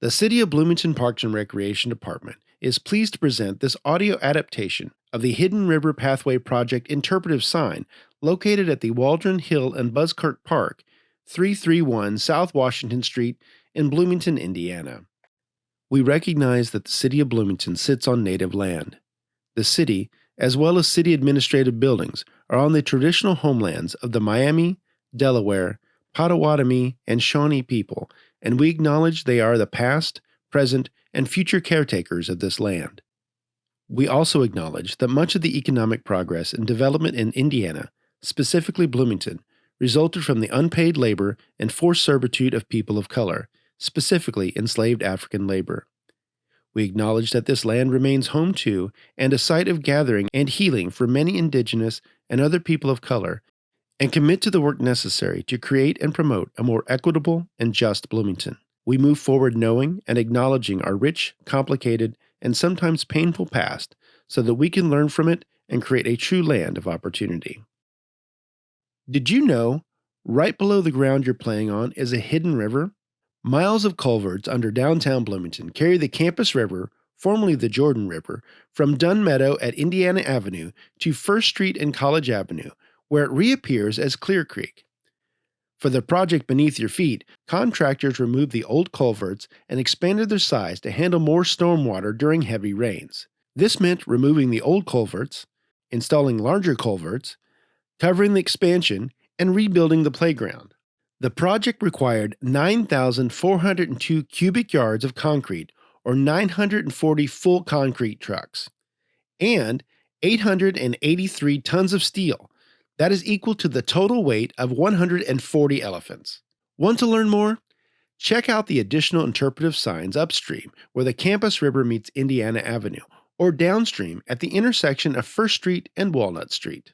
The City of Bloomington Parks and Recreation Department is pleased to present this audio adaptation of the Hidden River Pathway Project interpretive sign located at the Waldron Hill and Buskirk Park, 331 South Washington Street in Bloomington, Indiana. We recognize that the City of Bloomington sits on native land. The city, as well as city administrative buildings, are on the traditional homelands of the Miami, Delaware, Potawatomi, and Shawnee people, and we acknowledge they are the past, present, and future caretakers of this land. We also acknowledge that much of the economic progress and development in Indiana, specifically Bloomington, resulted from the unpaid labor and forced servitude of people of color, specifically enslaved African labor. We acknowledge that this land remains home to and a site of gathering and healing for many indigenous and other people of color, and commit to the work necessary to create and promote a more equitable and just Bloomington. We move forward knowing and acknowledging our rich, complicated, and sometimes painful past so that we can learn from it and create a true land of opportunity. Did you know, right below the ground you're playing on is a hidden river? Miles of culverts under downtown Bloomington carry the Campus River, formerly the Jordan River, from Dunn Meadow at Indiana Avenue to First Street and College Avenue, where it reappears as Clear Creek. For the project beneath your feet, contractors removed the old culverts and expanded their size to handle more stormwater during heavy rains. This meant removing the old culverts, installing larger culverts, covering the expansion, and rebuilding the playground. The project required 9,402 cubic yards of concrete, or 940 full concrete trucks, and 883 tons of steel. That is equal to the total weight of 140 elephants. Want to learn more? Check out the additional interpretive signs upstream where the Campus River meets Indiana Avenue, or downstream at the intersection of First Street and Walnut Street.